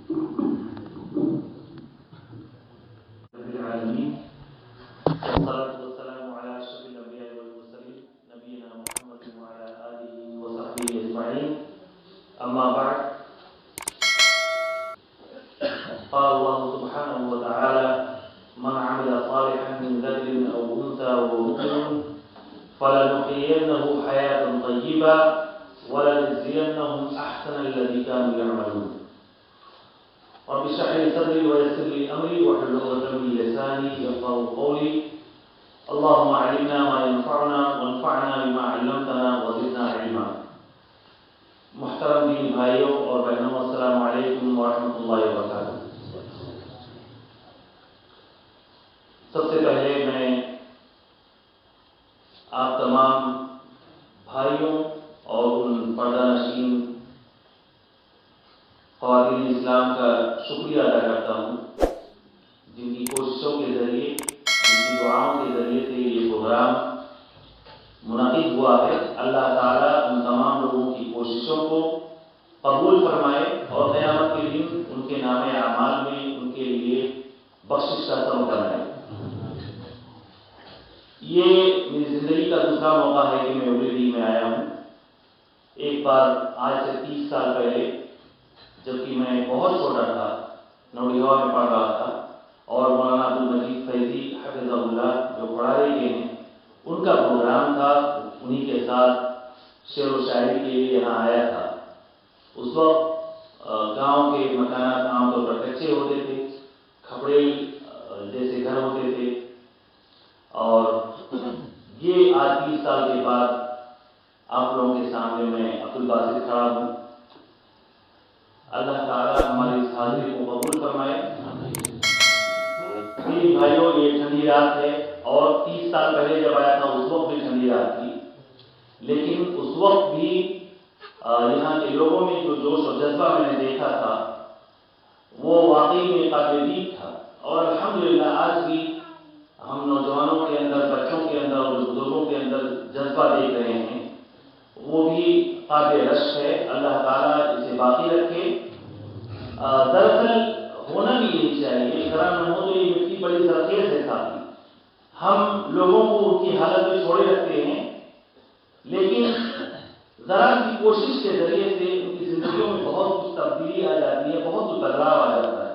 أما بعد قال الله سبحانه وتعالى من عمل صالحا من ذكر أو أنثى وهو مؤمن فلنحيينه حياة طيبة ولنجزينهم أحسن الذي كانوا يعملون رب اشرح لي صدري ويسر لي أمري واحلل عقدة من لساني يفقهوا قولي اللهم علمنا ما ينفعنا وانفعنا بما علمتنا وزدنا علما. محترم دین بھائیوں اور بہنوں، السلام علیکم ورحمۃ اللہ وبرکاتہ۔ سب سے پہلے میں آپ تمام بھائیوں اور ان پردہ نشین خواتین اسلام کا شکریہ ادا کرتا ہوں جن کی کوششوں کے ذریعے، جن کی دعاؤں کے ذریعے سے یہ پروگرام منعقد ہوا ہے۔ اللہ تعالیٰ ان تمام لوگوں کی کوششوں کو قبول فرمائے اور قیامت کے دن ان کے نام اعمال میں ان کے لیے بخشش کا سبب بنائے۔ یہ میری زندگی کا دوسرا موقع ہے کہ میں اردو میں آیا ہوں۔ ایک بار آج سے 30 سال پہلے، جبکہ میں بہت چھوٹا تھا، نوڈیہا میں پڑھ رہا تھا، اور مولانا عبدالمجید فیضی حفظہ اللہ جو پڑھا رہے ہیں ان کا پروگرام تھا، انہی کے ساتھ شعر و شاعری کے لیے یہاں آیا تھا۔ اس وقت گاؤں کے مکانات عام طور پر کچے ہوتے تھے، کھپڑے جیسے گھر ہوتے تھے، اور یہ آج 30 سال کے بعد آپ لوگوں کے سامنے میں عبدالباسط کھڑا ہوں۔ اللہ تعالیٰ ہماری اس حاضری کو قبول فرمائے۔ میری بھائیوں، یہ ٹھنڈی رات ہے، اور 30 سال پہلے جب آیا تھا اس وقت بھی ٹھنڈی رات تھی، لیکن اس وقت بھی یہاں کے لوگوں میں جو جوش اور جذبہ میں نے دیکھا تھا وہ واقعی میں قابل دید تھا، اور الحمدللہ آج بھی ہم نوجوانوں کے اندر، بچوں کے اندر اور بزرگوں کے اندر جذبہ دیکھ رہے ہیں، وہ بھی قابل رشک ہے۔ اللہ تعالیٰ اسے باقی رکھے۔ دراصل ہونا بھی یہی چاہیے، ذرا نہ ہو تو یہ مٹی بڑی زرخیز ہے ساتھی۔ ہم لوگوں کو ان کی حالت میں چھوڑے رکھتے ہیں، لیکن ذرا کی کوشش کے ذریعے سے ان کی زندگیوں میں بہت کچھ تبدیلی آ جاتی ہے، بہت کچھ بدلاؤ آ جاتا ہے،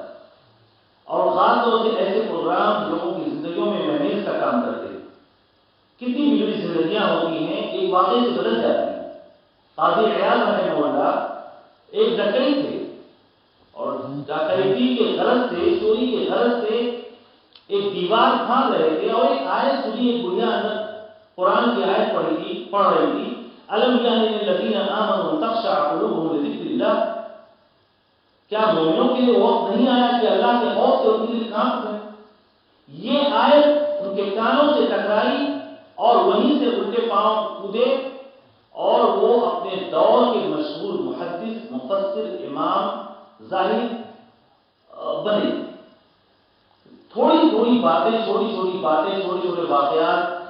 اور خاص طور سے ایسے پروگرام لوگوں کی زندگیوں میں مہمیز کا کام کرتے ہیں۔ کتنی بگڑی زندگیاں ہوتی ہیں، ایک واقعے سے بدل جاتی ہیں۔ قاضی عیاض رحمہ اللہ ایک ڈکیت تھے، اور ڈکیتی کے غرض سے، چوری کے غرض سے ایک دیوار پھاند رہے تھے، اور ایک آیت سنی، ایک بڑھیا اندر قرآن کی آیت پڑھ رہی تھی، الم یأن للذین آمنوا ان تخشع قلوبهم لذکر اللہ۔ کیا مومنوں کے لیے وقت نہیں آیا کہ اللہ کے خوف سے ان کے لیے کام کریں؟ یہ آیت ان کے کانوں سے ٹکرائی اور وہیں سے الٹے پاؤں کودے، اور وہ اپنے دور کے مشہور محدث، مفسر، امام، زاہد بنے۔ تھوڑی تھوڑی باتیں، چھوٹی چھوٹی باتیں، چھوٹے چھوٹے واقعات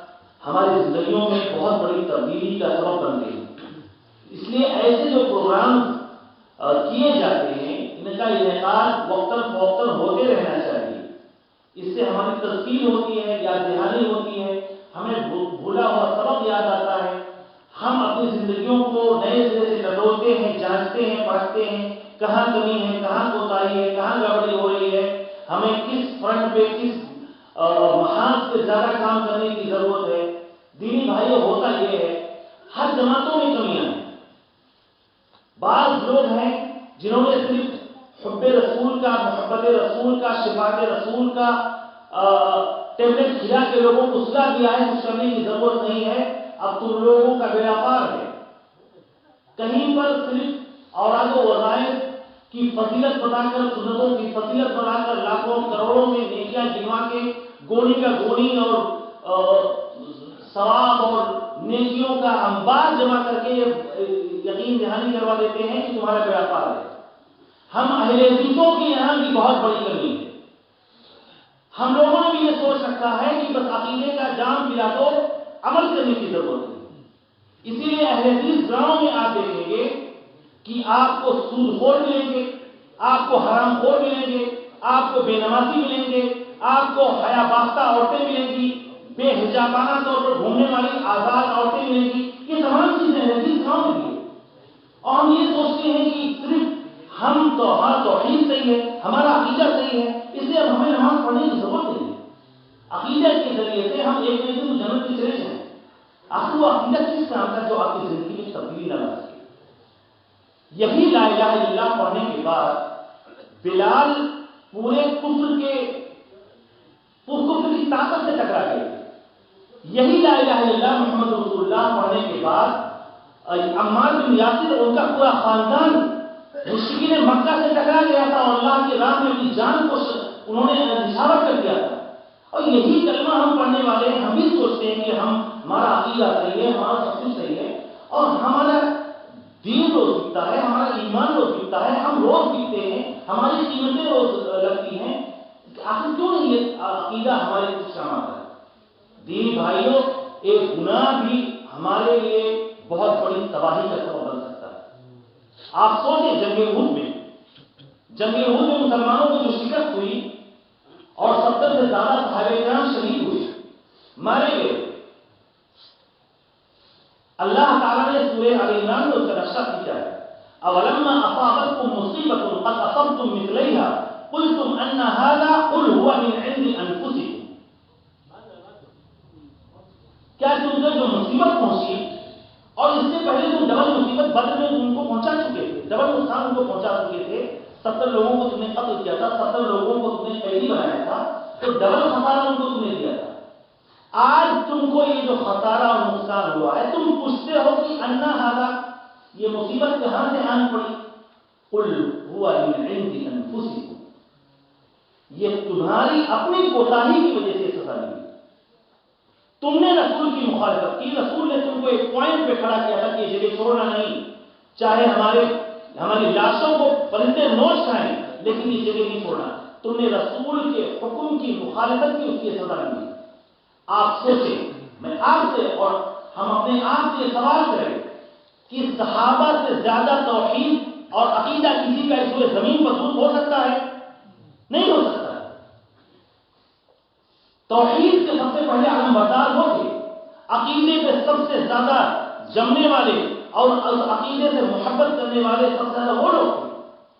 ہماری زندگیوں میں بہت بڑی تبدیلی کا سبب بنتے ہیں۔ اس لیے ایسے جو پروگرام کیے جاتے ہیں، ان کا انعقاد وقتاً فوقتاً ہوتے رہنا چاہیے۔ اس سے ہماری تذکیر ہوتی ہے، یاد دہانی ہوتی ہے، ہمیں بھولا ہوا سبق یاد آتا ہے، ہم اپنی زندگیوں کو نئے سرے سے ٹٹولتے ہیں، جانچتے ہیں، پرکھتے ہیں، کہاں کمی ہے، کہاں کوتاہی ہے، کہاں گڑبڑی ہو رہی ہے، ہمیں کس فرنٹ پہ، کس محاذ پہ زیادہ کام کرنے کی ضرورت ہے۔ دینی بھائیوں، ہوتا یہ ہے ہر جماعتوں میں کمیاں ہیں۔ بعض لوگ ہیں جنہوں نے صرف حب رسول کا، محبت رسول کا، شفاعت رسول کا ٹیبلٹ کھلا کے لوگوں کو سلا دیا ہے، کچھ کرنے کی ضرورت نہیں ہے، اب تم لوگوں کا بیڑا پار ہے۔ کہیں پر صرف اوراد و وظائف کی فضیلت بتا کر، سنتوں کی فضیلت بتا کر، لاکھوں کروڑوں میں نیکیاں گنوا کے گونی کا گونی اور ثواب اور نیکیوں کا انبار جمع کر کے یقین دہانی کروا دیتے ہیں کہ تمہارا بیڑا پار ہے۔ ہم اہل حدیثوں کی یہاں بھی بہت بڑی کمی ہے۔ ہم لوگوں نے بھی یہ سوچ رکھا ہے کہ بس عقیدے کا جام پلا دو، عمل کرنے کی ضرورت نہیں۔ اسی لیے اہل حدیث گاؤں میں آپ دیکھیں گے کہ آپ کو سود خور ملیں گے، آپ کو حرام خور ملیں گے، آپ کو بے نمازی ملیں گے، آپ کو حیا باختہ عورتیں ملیں گی، بے حجابانہ طور پر گھومنے والی آزاد عورتیں ملیں گی. یہ تمام چیزیں ہیں جس کام کے لیے. اور ہم یہ سوچتے ہیں کہ صرف ہمارا توحید صحیح ہے، ہمارا عقیدہ صحیح ہے، اس لیے اب ہمیں نماز پڑھنے کی ضرورت نہیں ہے. عقیدہ کے ذریعے سے ہم ایک نہیں تو جنت کی چلے جائیں. آخر وہ عقیدہ کس کام کا جو آپ کی زندگی میں تبدیلی نہ لا سکے. یہی لا الہ الا اللہ پڑھنے کے بعد بلال پورے کفر کی طاقت سے ٹکرا گئے. یہی لا الہ الا اللہ محمد رسول اللہ پڑھنے کے بعد عمار بن یاسر اور ان کا پورا خاندان مشرکین مکہ سے ٹکرا گیا تھا اور اللہ کی راہ میں اپنی جان کو انہوں نے نچھاور کر دیا تھا. اور یہی کلمہ ہم پڑھنے والے ہیں. ہم بھی سوچتے ہیں کہ ہمارا عقیدہ صحیح ہے، ہمارا سب کچھ صحیح ہے اور ہمارا دین روز بکتا ہے، ہمارا ایمان روز بکتا ہے، ہم روز بکتے ہیں، ہماری قیمتیں روز لگتی ہیں. آخر کیوں نہیں یہ عقیدہ ہمارے کچھ کام آتا ہے؟ دینی بھائیوں، ایک گناہ بھی ہمارے لیے بہت بڑی تباہی کا سبب بن سکتا ہے. آپ سوچیں جنگ احد میں مسلمانوں کو جو شکست ہوئی اور 70 سے زیادہ صحابہ کرام شہید ہوئے، مارے گئے. اللہ تعالیٰ نے سورہ آل عمران میں اس کا نقشہ کیا ہے. اولما اصابتکم مصیبۃ قد اصبتم مثلیها قلتم ان هذا قل هو من عند انفسکم. کیا تم کو جو مصیبت پہنچی اور اس سے پہلے تم ڈبل مصیبت بدر میں ان کو پہنچا چکے تھے، ڈبل نقصان ان کو پہنچا چکے تھے. 70 لوگوں کو تم نے قتل کیا تھا، 70 لوگوں کو تم نے قیدی بنایا تھا، تو ڈبل خسارہ ان کو تم نے دیا تھا. آج تم کو یہ جو خسارہ اور نقصان ہوا ہے تم پوچھتے ہو کہ انا ھذا، یہ مصیبت کہاں سے آن پڑی؟ قل هو من عند انفسکم، یہ تمہاری اپنی کوتاہی کی وجہ سے سزا ملی. تم نے رسول کی مخالفت کی، رسول نے تم کو ایک پوائنٹ پہ کھڑا کیا تھا کہ یہ جگہ چھوڑنا نہیں، چاہے ہماری لاشوں کو پرندے نوچ کھائیں لیکن یہ جگہ نہیں چھوڑنا. تم نے رسول کے حکم کی مخالفت کی، اس کی سزا ملی. آپ سوچیں، میں آپ سے اور ہم اپنے آپ سے سوال کریں کہ صحابہ سے زیادہ توحید اور عقیدہ کسی کا اس ہوئے زمین پر دودھ ہو سکتا ہے؟ نہیں ہو سکتا. توحید کے سب سے پہلے علم بردار ہو گئے، عقیدے پہ سب سے زیادہ جمنے والے اور عقیدے سے محبت کرنے والے سب سے زیادہ وہ لوگ تھے.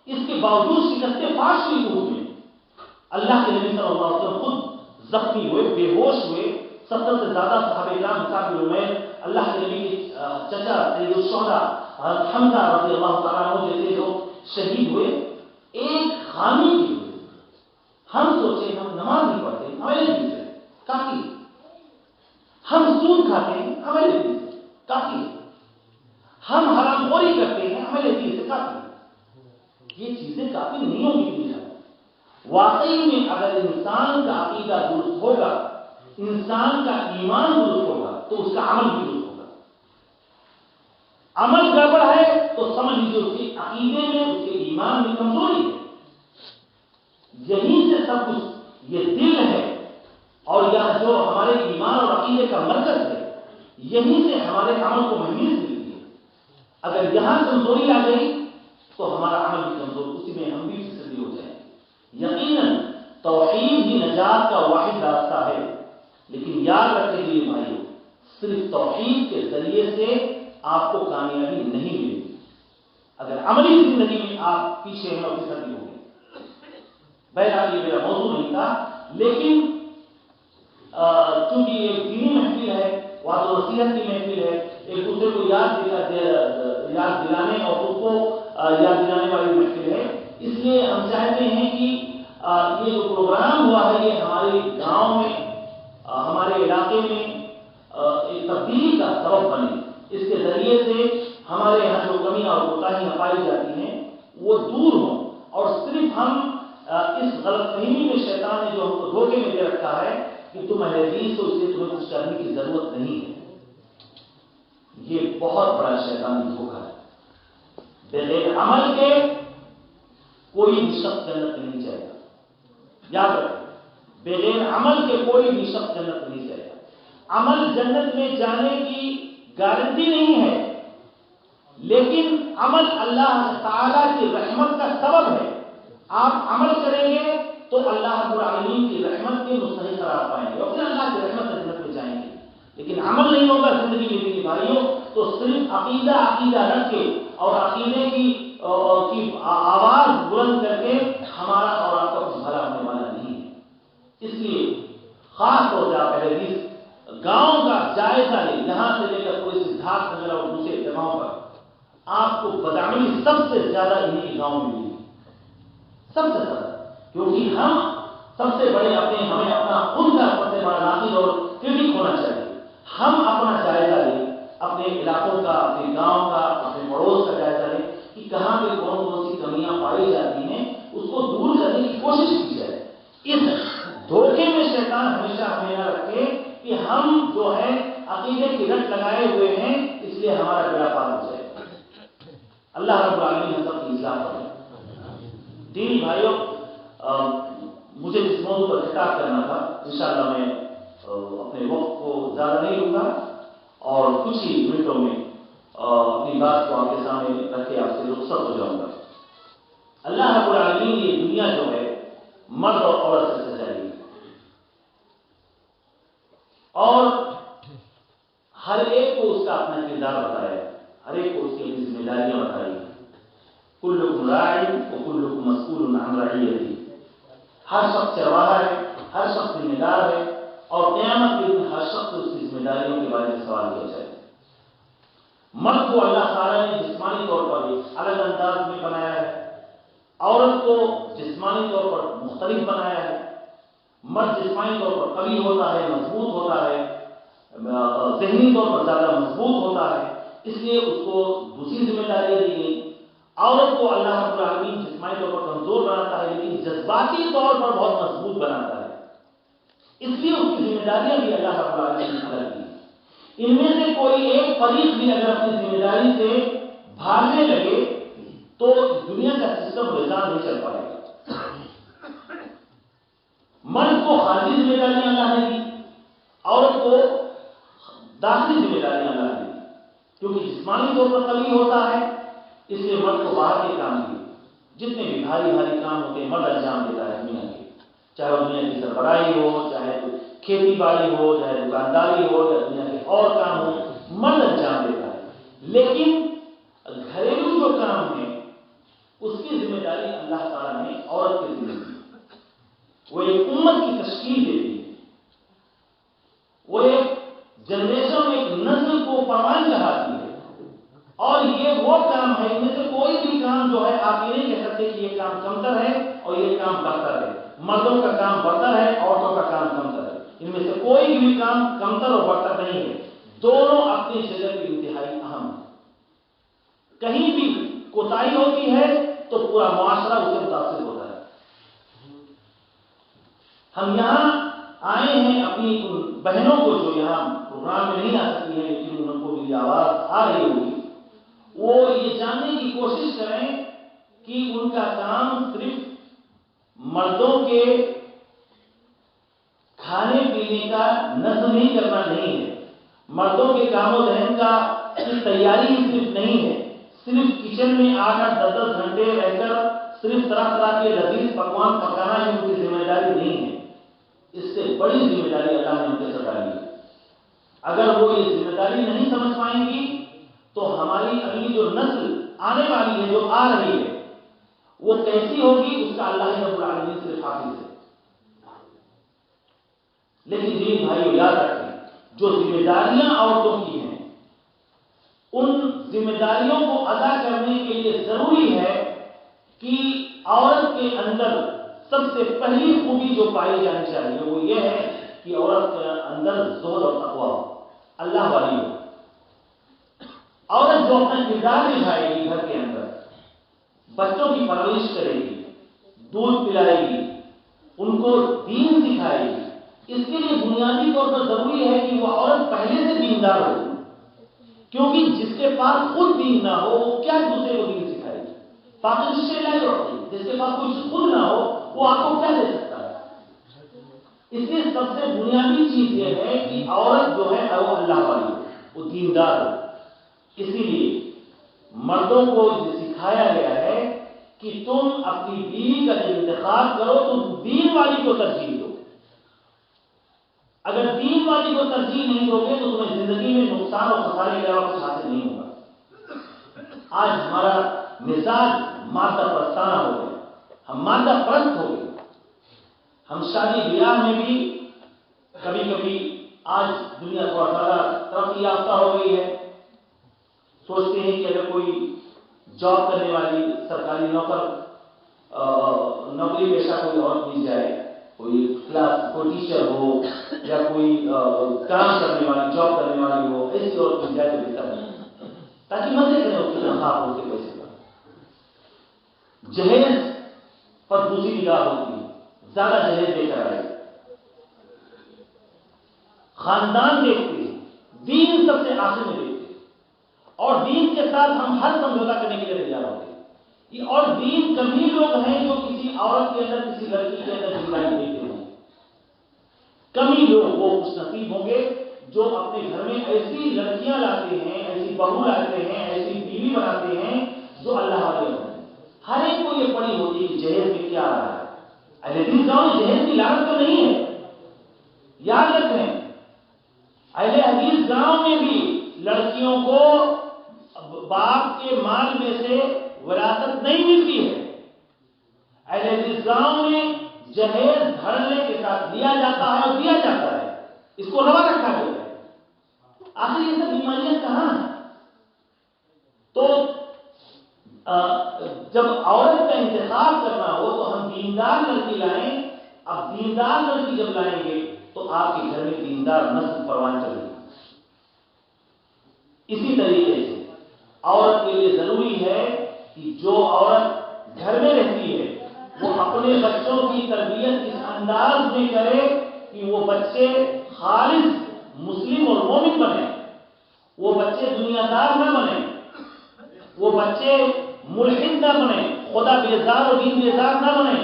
اس کے باوجود شکستیں فاش ہوئی احد میں. اللہ کے نبی صلی اللہ علیہ وسلم خود زخمی ہوئے، بے ہوش ہوئے. 70 سے زیادہ صحابہ کرام مصعب بن عمیر، اللہ کے نبی کے چچا سید الشہداء حمزہ رضی اللہ تعالیٰ عنہ جیسے جو شہید ہوئے ایک خامی کی ہوئے. ہم سوچیں ہم نماز نہیں پڑھتے ہمارے لیے سے کافی، ہم سود کھاتے ہیں ہمارے لیے سے کافی، ہم حرام خوری کرتے ہیں ہمارے لیے سے کافی. یہ چیزیں کافی نہیں ہوگی دنیا میں. واقعی میں اگر انسان کا عقیدہ درست ہوگا، انسان کا ایمان درست ہوگا تو اس کا عمل بھی درست ہوگا. عمل گڑبڑ ہے تو سمجھ لیجیے اس کے عقیدے میں، اس کے ایمان میں کمزوری ہے. یہیں سے سب کچھ، یہ دل ہے اور یہ جو ہمارے ایمان اور عقیدے کا مرکز ہے، یہیں سے ہمارے عمل کو مہمیز ملتی ہے. اگر یہاں کمزوری آ گئی تو ہمارا عمل بھی کمزور، اسی میں ہم بھی فسردی ہو جائیں. یقیناً توحید ہی نجات کا واحد راستہ ہے، لیکن یاد رکھیں میرے بھائیو، صرف توحید کے ذریعے سے آپ کو کامیابی نہیں ملے گی. اگر عملی زندگی میں آپ پیچھے ہیں اور فسردی ہو گئے. بہرحال یہ میرا موضوع نہیں تھا، لیکن چونکہ ایک دینی محفل ہے، وعظ و نصیحت کی محفل ہے، ایک دوسرے کو یاد دلانے اور خود کو یاد دلانے والی محفل ہے، اس لیے ہم چاہتے ہیں کہ یہ جو پروگرام ہوا ہے یہ ہمارے گاؤں میں، ہمارے علاقے میں ایک تبدیلی کا سبب بنے. اس کے ذریعے سے ہمارے یہاں جو کمیاں اور کوتاہیاں پائی جاتی ہیں وہ دور ہوں، اور صرف ہم اس غلط فہمی میں شیطان نے جو ہم کو دھوکے میں دے رکھا ہے کہ تم اہل حدیث ہو اس لیے تمہیں کچھ کرنے کی ضرورت نہیں ہے. یہ بہت بڑا شیطانی دھوکہ ہے. بغیر عمل کے کوئی بھی شخص جنت میں نہیں جائے گا. یاد رکھیں، بغیر عمل کے کوئی بھی شخص جنت میں نہیں جائے گا. عمل جنت میں جانے کی گارنٹی نہیں ہے، لیکن عمل اللہ تعالی کی رحمت کا سبب ہے. تو اللہ رب العالمین کی رحمت کے مستحق قرار پائیں گے اور پھر اللہ کی رحمت سے جنت میں جائیں گے. لیکن عمل نہیں ہوگا زندگی میں میرے بھائیوں تو صرف عقیدہ رکھ کے اور عقیدے کی آواز بلند کر کے ہمارا اور آپ کا کچھ بھلا ہونے والا نہیں ہے. اس لیے خاص طور سے آپ پہلے بھی گاؤں کا جائزہ لیں, یہاں سے لے کر پورے سدھارتھ نگر اور دوسرے جگہوں پر آپ کو بدعملی سب سے زیادہ انہیں گاؤں میں ملی, سب سے زیادہ, کیونکہ ہم سب سے بڑے ہمیں اپنا خود کا سب سے بڑا ناقد اور کرٹک ہونا چاہیے. ہم اپنا جائزہ لیں, اپنے علاقوں کا, اپنے گاؤں کا, اپنے پڑوس کا جائزہ لیں کہ کہاں پہ کون سی کمیاں پائی جاتی ہیں, اس کو دور کرنے کی کوشش کی جائے. اس دھوکے میں شیطان ہمیشہ ہمیں نہ رکھے کہ ہم جو ہے عقیدے کی رٹ لگائے ہوئے ہیں, اس لیے ہمارا بیڑا پار ہو جائے. اللہ رب العالمین ہم سب کی اصلاح کرے. دینی بھائیوں, مجھے جس موضوع پر خطاب کرنا تھا, انشاءاللہ میں اپنے وقت کو زیادہ نہیں لوں گا اور کچھ ہی منٹوں میں اپنی بات کو آپ کے سامنے رکھ کے آپ سے رخصت ہو جاؤں گا. اللہ رب العالمین یہ دنیا جو ہے مرد اور عورت سے سجائی ہے اور ہر ایک کو اس کا اپنا کردار بتایا ہے, ہر ایک کو اس کی اپنی ذمہ داریاں بتائی ہیں. کلکم راع وکلکم مسئول عن رعیتہ. ہر شخص چرواہا ہے, ہر شخص ذمہ دار ہے اور قیامت کے دن ہر شخص اس کی ذمہ داریوں کے بارے میں سوال کیا جائے. مرد کو اللہ تعالیٰ نے جسمانی طور پر ایک الگ انداز میں بنایا ہے, عورت کو جسمانی طور پر مختلف بنایا ہے. مرد جسمانی طور پر قوی ہوتا ہے, مضبوط ہوتا ہے, ذہنی طور پر زیادہ مضبوط ہوتا ہے, اس لیے اس کو دوسری ذمہ داریاں دی گئی. عورت کو اللہ رب العالمین جسمانی طور پر کمزور بناتا ہے لیکن جذباتی طور پر بہت مضبوط بناتا ہے, اس لیے اس کی ذمہ داریاں بھی اللہ رب العالمین نے الگ کی. ان میں سے کوئی ایک فریق بھی اگر اپنی ذمہ داری سے بھاگنے لگے تو دنیا کا سسٹم نظام نہیں چل پائے گا. مرد کو خارجی ذمہ داریاں اللہ نے دی, عورت کو داخلی ذمہ داریاں اللہ نے دی. کیونکہ جسمانی طور پر قوی ہوتا ہے اس لیے مرد کو باہر کے کام دیے, جتنے بھی بھاری بھاری کام ہوتے ہیں مرد انجام دیتا ہے دنیا کے, چاہے وہ دنیا کی سربراہی ہو, چاہے کھیتی باڑی ہو, چاہے دکانداری ہو, یا دنیا کے اور کام ہو, مرد انجام دیتا ہے. لیکن گھریلو جو کام ہے اس کی ذمہ داری اللہ تعالیٰ نے عورت کے ذمہ دی. وہ ایک امت کی تشکیل دیتی ہے, وہ ایک جنریشن میں ایک نسل کو پروان چڑھاتی ہے. اور یہ وہ کام ہے, ان میں سے کوئی بھی کام جو ہے آپ یہ نہیں کہہ سکتے کہ یہ کام کمتر ہے اور یہ کام برتر ہے. مردوں کا کام برتر ہے, عورتوں کا کام کمتر ہے. ان میں سے کوئی بھی کام کمتر اور برتر نہیں ہے, دونوں اپنی جگہ کی انتہائی اہم ہے. کہیں بھی کوتاہی ہوتی ہے تو پورا معاشرہ اسے متاثر ہوتا ہے. ہم یہاں آئے ہیں اپنی ان بہنوں کو جو یہاں پروگرام میں نہیں آ سکتی ہیں لیکن ان کو میری آواز آ رہی ہوگی, وہ یہ جاننے کی کوشش کریں کہ ان کا کام صرف مردوں کے کھانے پینے کا نظم ہی کرنا نہیں ہے, مردوں کے کام و ذہن کا تیاری ہی صرف نہیں ہے, صرف کچن میں 8-10 گھنٹے رہ کر صرف طرح طرح کے لذیذ پکوان پکانا ہی ان کی ذمہ داری نہیں ہے. اس سے بڑی ذمہ داری اللہ نے ان کے سر ڈالی ہے. اگر وہ یہ ذمہ داری نہیں سمجھ پائیں گی تو ہماری اگلی جو نسل آنے والی ہے, جو آ رہی ہے, وہ کیسی ہوگی اس کا اللہ رب العالمین صرف حافظ ہے. لیکن دین بھائیو یاد رکھیں, جو ذمہ داریاں عورتوں کی ہیں ان ذمہ داریوں کو ادا کرنے کے لیے ضروری ہے کہ عورت کے اندر سب سے پہلی خوبی جو پائی جانی چاہیے وہ یہ ہے کہ عورت کے اندر زہد اور تقویٰ ہو, اللہ والی ہو. عورت جو اپنا کردار نبھائے گی گھر کے اندر, بچوں کی پرورش کرے گی, دودھ پلائے گی, ان کو دین سکھائے گی, اس کے لیے بنیادی طور پر ضروری ہے کہ وہ عورت پہلے سے دیندار ہو. کیونکہ جس کے پاس خود دین نہ ہو وہ کیا دوسرے کو دین سکھائے گی. فاقد الشیء لا یعطی, جس کے پاس کوئی خود نہ ہو وہ آپ کو کیا دے سکتا ہے. اس لیے سب سے بنیادی چیز یہ ہے کہ عورت جو ہے وہ اللہ والی ہو, وہ دیندار ہو. اسی لیے مردوں کو یہ سکھایا گیا ہے کہ تم اپنی بیوی کا جو انتخاب کرو تو دین والی کو ترجیح دو. اگر دین والی کو ترجیح نہیں دو گے تو تمہیں زندگی میں نقصان اور خسارے کے علاوہ کچھ حاصل نہیں ہوگا. آج ہمارا مزاج مادہ پرستانہ ہو گیا, ہم مادہ پرست ہو گئے. ہم شادی بیاہ میں بھی کبھی کبھی, آج دنیا تھوڑا زیادہ ترقی یافتہ ہو گئی ہے, سوچتے ہیں کہ اگر کوئی جاب کرنے والی سرکاری نوکری پیشہ کوئی عورت مل جائے, کوئی ٹیچر ہو یا کوئی کام کرنے والی, جاب کرنے والی ہو, ایسی عورت مل جائے تو بہتر ہے, تاکہ مزے کریں اس کی تنخواہ ہو کے پیسے پر. جہیز پر دوسری نگاہ ہوتی ہے, زیادہ جہیز دے کر آئے. خاندان دیکھتے ہیں, دین سب سے آخر میں دیکھتے ہیں, اور دین کے ساتھ ہم ہر سمجھوتا کرنے کے لیے تیار ہوتے ہیں. اور دین کمی لوگ ہیں جو کسی عورت کے اندر, کسی لڑکی کے اندر جھلائی دیتے ہیں. کمی لوگ وہ خوش نصیب ہوں گے جو اپنے گھر میں ایسی لڑکیاں لاتے ہیں, ایسی بہو لاتے ہیں, ایسی بیوی بناتے ہیں جو اللہ والے ہوتے ہیں. ہر ایک کو یہ پڑی ہوتی ہے کہ جہیز میں کیا آ رہا ہے. اہل حدیث گاؤں جہیز کی لعنت تو نہیں ہے, یاد رکھیں. اہل حدیث گاؤں میں بھی لڑکیوں کو باپ کے مال میں سے وراثت نہیں ملتی ہے. اہل حدیث گاؤں میں جہیز دھڑلے کے ساتھ لیا جاتا ہے اور دیا جاتا ہے, اس کو روا رکھا گیا ہے. آخر یہ سب بیماریاں کہاں ہیں؟ تو جب عورت کا انتخاب کرنا ہو تو ہم دیندار لڑکی لائیں. اب دیندار لڑکی جب لائیں گے تو آپ کے گھر میں دیندار نسل پروان چلے گی. اسی طریقے سے عورت کے لیے ضروری ہے کہ جو عورت گھر میں رہتی ہے وہ اپنے بچوں کی تربیت اس انداز میں کرے کہ وہ بچے خالص مسلم اور مومن بنے. وہ بچے دنیا دار نہ بنے, وہ بچے ملحد نہ بنے, خدا بیزار اور دین بیزار نہ بنے,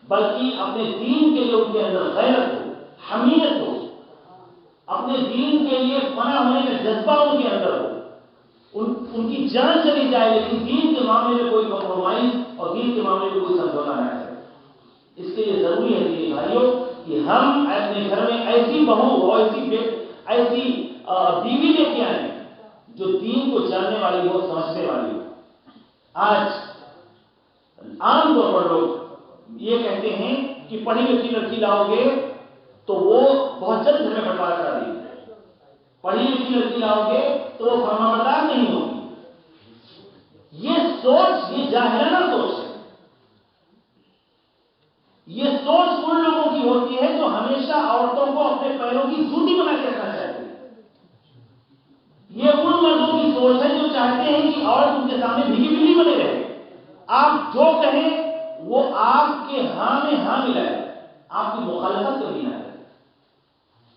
بلکہ اپنے دین کے لیے ان کے اندر غیرت ہو, حمیت ہو, اپنے دین کے لیے فنا ہونے کا جذبہ ان کے اندر ہو. ان کی جان چلی جائے لیکن دین کے معاملے میں کوئی کمپرومائز اور دین کے معاملے میں کوئی سمجھوتا نہ کرے. اس کے لیے ضروری ہے میرے بھائیوں کہ ہم اپنے گھر میں ایسی بہو ہو, ایسی بیوی لے کے آئیں جو دین کو جاننے والی ہو, سمجھنے والی ہو. آج عام طور پر لوگ یہ کہتے ہیں کہ پڑھی لکھی لڑکی لاؤ گے تو وہ بہت جلد گھر میں بٹوارا کرا دے گی, پڑھی لکھی لڑکی لاؤ گے تو وہ فرمانبردار نہیں ہوگی. یہ سوچ, یہ جاہلانہ سوچ ہے. یہ سوچ ان لوگوں کی ہوتی ہے جو ہمیشہ عورتوں کو اپنے پیروں کی جوتی بنا کے رکھنا چاہتے ہیں. یہ ان مردوں کی سوچ ہے جو چاہتے ہیں کہ عورت ان کے سامنے بھیگی بلی بنے رہے. آپ جو کہیں وہ آپ کے ہاں میں ہاں ملائے, آپ کی مخالفت کبھی نہ کرے.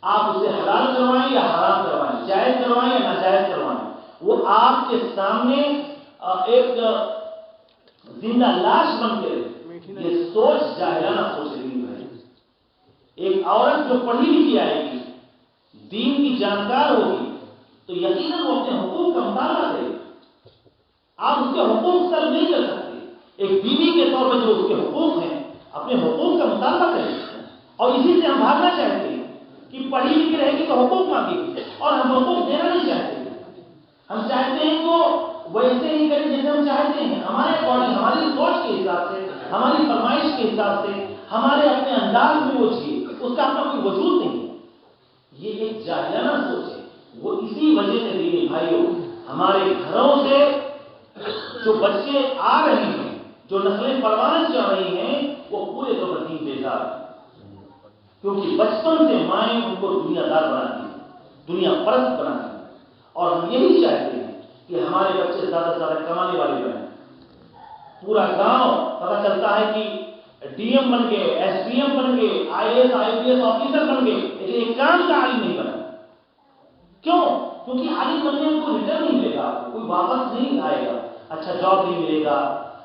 آپ اسے حلال کروائیں یا حرام کروائیں, جائز کروائیں یا ناجائز کروائیں, وہ آپ کے سامنے ایک زندہ لاش بن کے رہے. یہ سوچ جاہلانہ سوچ رہی ہے. ایک عورت جو پڑھی لکھی آئے گی, دین کی جانکار ہوگی, تو یقیناً وہ اپنے حقوق کا مطالبہ کرے. آپ اس کے حقوق سلب نہیں کر سکتے. ایک بیوی کے طور پر جو اس کے حقوق ہیں, اپنے حقوق کا مطالبہ کرے. اور اسی سے ہم بھاگنا چاہتے ہیں کہ پڑھی لکھی رہے گی تو حقوق مانگے گی, اور ہم حقوق دینا نہیں چاہتے. ہم چاہتے ہیں کہ ویسے ہی کریں جیسے ہم چاہتے ہیں, ہمارے اکارڈنگ, ہماری سوچ کے حساب سے, ہماری فرمائش کے حساب سے, ہمارے اپنے انداز میں وہ چیز, اس کا اپنا کوئی وجود نہیں. یہ ایک جاہلانہ سوچ ہے. وہ اسی وجہ سے دینی بھائیوں, ہمارے گھروں سے جو بچے آ رہے ہیں, جو نسلیں پروان چڑھ رہی ہیں, وہ پورے طور پر دین بیزار ہیں. کیونکہ بچپن سے مائیں ان کو دنیا دار بناتی ہیں, دنیا پرست بناتی ہیں. اور ہم یہی چاہتے ہیں کہ ہمارے بچے زیادہ سے زیادہ کمانے والے بنیں. پورا گاؤں پتہ چلتا ہے کہ ڈی ایم بن گئے, ایس ڈی ایم بن گئے, I S I P S officer بن گئے, لیکن ایک کام کا عالم نہیں بنا. کیوں؟ کیونکہ عالم بننے میں کوئی ریٹرن نہیں ملے گا, کوئی واپس نہیں آئے گا, اچھا جاب نہیں ملے گا,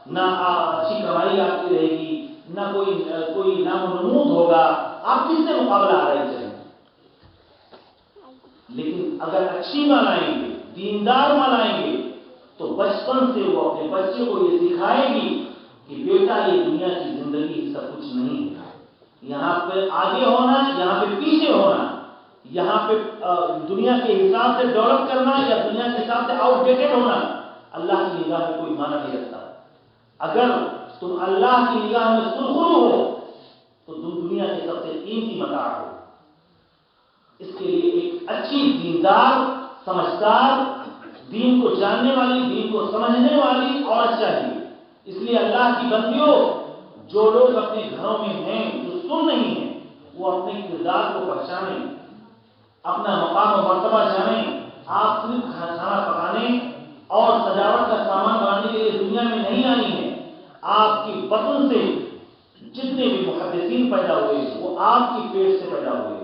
نہ اچھی کمائی آپ کی رہے گی, نہ کوئی نام و نمود ہوگا. آپ کس سے مقابلہ آ رہے ہیں؟ لیکن اگر اچھی ماں لائیں گے, دیندار ماں لائیں گے, تو بچپن سے وہ اپنے بچے کو یہ سکھائے گی کہ بیٹا یہ دنیا کی زندگی سب کچھ نہیں ہے، یہاں پہ آگے ہونا، یہاں پہ پیچھے ہونا، یہاں پہ دنیا کے حساب سے ڈیولپ کرنا یا دنیا کے حساب سے آؤٹ ڈیٹڈ ہونا اللہ کی نگاہ میں کوئی معنی نہیں رکھتا۔ اگر تم اللہ کی نگاہ میں سرخرو ہو تو تم دنیا کے سب سے قیمتی متاع ہو۔ اس کے لیے ایک اچھی دیندار، سمجھدار، دین کو جاننے والی، دین کو سمجھنے والی عورت چاہیے۔ اس لیے اللہ کی بندیوں، جو لوگ اپنے گھروں میں ہیں، جو سن نہیں ہیں، وہ اپنے کردار کو پہچانیں، اپنا مقام و مرتبہ جانیں۔ آپ صرف کھانا پکانے اور سجاوٹ کا سامان بنانے کے لیے دنیا میں نہیں آئی ہیں۔ آپ کی بطن سے جتنے بھی محدثین پیدا ہوئے وہ آپ کی پیٹ سے پیدا ہوئے،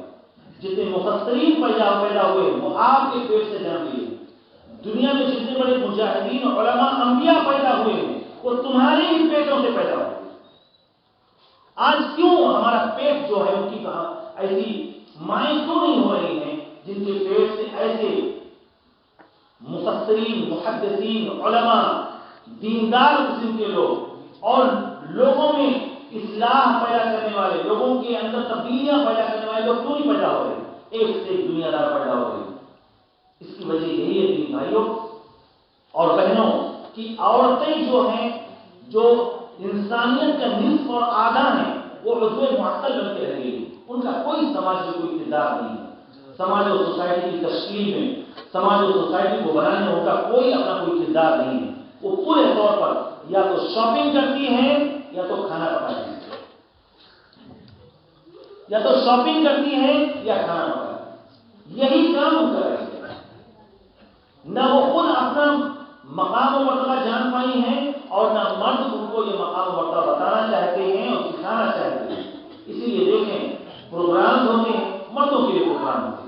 جتنے مفسرین پیدا ہوئے وہ آپ کے پیٹ سے جنم لیے، دنیا میں جتنے بڑے مجاہدین علماء انبیاء پیدا ہوئے ہیں وہ تمہارے ہی پیٹوں سے پیدا ہوئے۔ آج کیوں ہمارا پیٹ جو ہے ان کی ایسی مائیں کیوں نہیں ہو رہی ہیں جن کے پیٹ سے ایسے مفسرین، محدثین، علماء، دیندار قسم کے لوگ اور لوگوں میں اصلاح پیدا کرنے والے، لوگوں کے اندر تبدیلیاں پیدا کرنے والے لوگ کیوں نہیں پیدا ہو رہے؟ ایک سے ایک دنیا دار پیدا ہو رہے ہیں۔ اس کی وجہ یہی ہے کہ بھائیوں اور بہنوں کی عورتیں جو ہیں، جو انسانیت کا نصف اور آدھا ہیں، وہ عضو معطل بن کے رہ گئی۔ ان کا کوئی سماج میں کوئی کردار نہیں ہے۔ سماج اور سوسائٹی کی تشکیل میں، سماج اور سوسائٹی کو بنانے میں ان کا کوئی اپنا کوئی کردار نہیں ہے۔ وہ پورے طور پر یا تو شاپنگ کرتی ہیں یا تو کھانا پکاتی ہیں، یا تو شاپنگ کرتی ہیں یا کھانا پکاتی ہیں، یہی کام ان کا رہے گا۔ نہ وہ خود اپنا مقام و مرتبہ جان پائی ہیں اور نہ مرد ان کو یہ مقام و مرتبہ بتانا چاہتے ہیں اور سکھانا چاہتے ہیں۔ اسی لیے دیکھیں پروگرام ہوتے ہیں، مردوں کے لیے پروگرام ہوتے ہیں،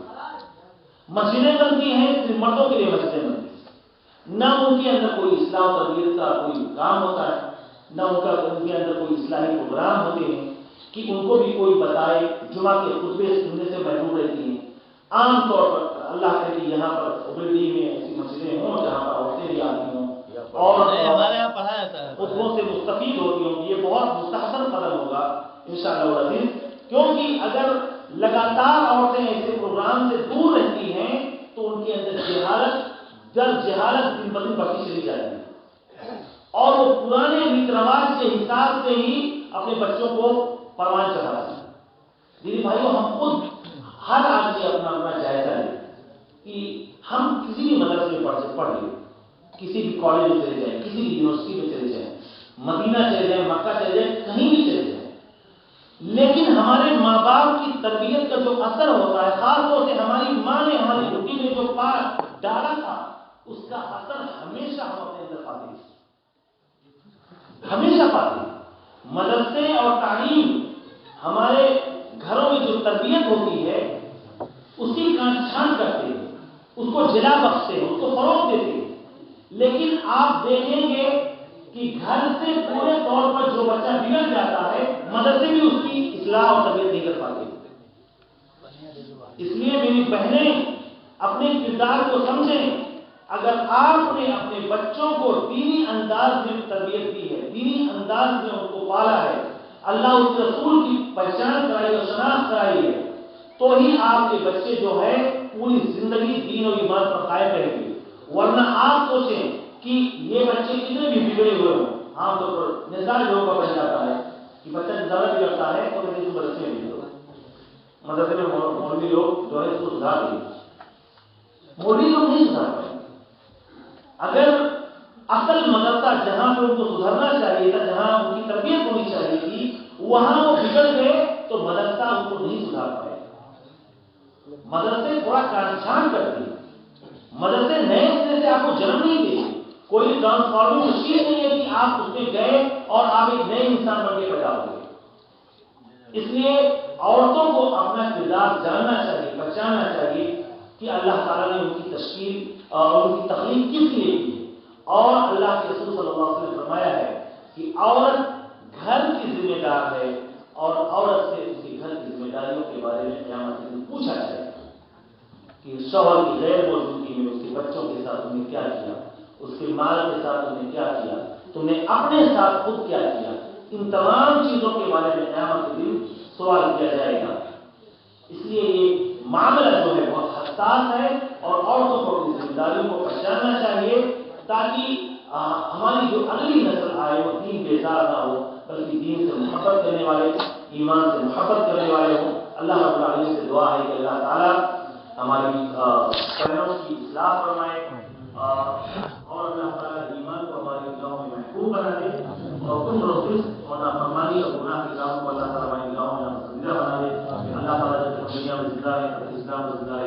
مسجدیں بنتی ہیں صرف مردوں کے لیے مسجدیں بنتی ہیں، نہ ان کے اندر کوئی اصلاح و تربیت کا کوئی کام ہوتا ہے، نہ ان کے اندر کوئی اصلاحی پروگرام ہوتے ہیں کہ ان کو بھی کوئی بتائے۔ جمعہ کے خطبے سننے سے محروم رہتی ہیں۔ عام طور پر اللہ کرے کہ یہاں پر اوبلڈی میں ایسی مسجدیں ہوں جہاں پر عورتیں بھی آتی ہوں اور ہمارے یہاں پڑھایا جاتا ہے، خطبوں سے مستفید ہوتی ہوں۔ یہ بہت مستحسن قدم ہوگا انشاءاللہ العزیز، کیونکہ اگر لگاتار عورتیں ایسے پروگرام سے دور رہتی ہیں تو ان کے اندر جہالت دن بدن بڑھتی چلی جاتی ہے اور وہ پرانے ریت رواج کے حساب سے ہی اپنے بچوں کو پروان چڑھاتے ہیں۔ میرے بھائیوں، ہم خود ہر آدمی اپنا جائزہ لیں کہ ہم کسی بھی مدرسے میں پڑھ لیں، کسی بھی کالج میں چلے جائیں، کسی بھی یونیورسٹی میں چلے جائیں، مدینہ چلے جائیں، مکہ چلے جائیں، کہیں بھی چلے جائیں، لیکن ہمارے ماں باپ کی تربیت کا جو اثر ہوتا ہے، خاص طور سے ہماری ماں نے ہماری روٹی میں جو پار ڈالا تھا، اس کا اثر ہمیشہ ہم اپنے اندر پاتے ہیں، ہمیشہ پاتے ہیں۔ مدرسے اور تعلیم ہمارے گھروں میں جو تربیت ہوتی ہے اس کی کانٹ چھان کرتے ہیں، اس کو جلا بخشتے ہیں، اس کو فروغ دیتے ہیں، لیکن آپ دیکھیں گے کہ گھر سے پورے طور پر جو بچہ بگڑ جاتا ہے، مدرسے بھی اس کی اصلاح اور تربیت نہیں کر پاتے۔ اس لیے میری بہنیں اپنے کردار کو سمجھیں۔ اگر آپ نے اپنے بچوں کو دینی انداز میں تربیت دی ہے، دینی انداز میں ان کو پالا ہے، اللہ اس رسول کی پہچان کرائی اور شناخت کرائی ہے، تو ہی آپ کے بچے جو ہے پوری زندگی دین اور ایمان پر قائم رہیں گے۔ ورنہ آپ سوچیں کہ یہ بچے کتنے بھی بگڑے ہوئے ہوں، عام طور پر نظام لوگوں کا بن جاتا ہے کہ بچہ زیادہ بگڑتا ہے تو کہتے ہیں مدرسے میں بھیجو، مدرسے میں مولوی لوگ جو ہے اس کو سدھار دیں، مولوی لوگ نہیں سدھار پائیں۔ اگر اصل مدرسہ جہاں پہ ان کو سدھرنا چاہیے تھا، جہاں ان کی تربیت ہونی چاہیے تھی، وہاں وہ بگڑ گئے تو مدرسہ ان کو نہیں سدھار پائے۔ مدرسے تھوڑا کاٹ چھان کرتے ہیں، مدرسے نئے سرے سے آپ کو جنم نہیں دیتے، کوئی ٹرانسفارمنگ مشین نہیں ہے کہ آپ اس میں گئے اور آپ ایک نئے انسان بن کے پیدا ہوئے۔ اس لیے عورتوں کو اپنا کردار جاننا چاہیے، پہچاننا چاہیے کہ اللہ تعالیٰ نے ان کی تشکیل اور ان کی تخلیق کس لیے کی ہے، اور اللہ کے رسول صلی اللہ علیہ وسلم نے فرمایا ہے کہ عورت گھر کی ذمہ دار ہے اور عورت سے اس کے گھر کی ذمہ داریوں کے بارے میں قیامت کے دن پوچھا جائے گا کہ شوہر کی غیر موجودگی میں اس کے بچوں کے ساتھ انہیں کیا کیا، اس کے مال کے ساتھ انہیں کیا کیا، تم نے اپنے ساتھ خود کیا کیا؟ ان تمام چیزوں کے بارے میں قیامت کے دن سوال کیا جائے گا. اس لیے یہ معاملہ جو ہے بہت حساس ہے اور عورتوں کو اپنی ذمہ داریوں کو پہچاننا چاہیے تاکہ ہماری جو اگلی نسل آئے وہ دین بیزار نہ ہو بلکہ دین سے محبت کرنے والے، ایمان سے محبت کرنے والے ہوں. اللہ رب العالمین سے دعا ہے کہ اللہ تعالیٰ ہماری پیروں کی اصلاح فرمائے اور اللہ تعالیٰ ایمان کو ہمارے نگاہوں میں محفوظ بنا دے اور کفر و فسق اور نافرمانی اور گناہ کے کاموں کو اللہ تعالیٰ ہماری نگاہوں میں ناپسندیدہ بنا دے. اللہ تعالیٰ جب دنیا میں زندہ ہے اسلام زندہ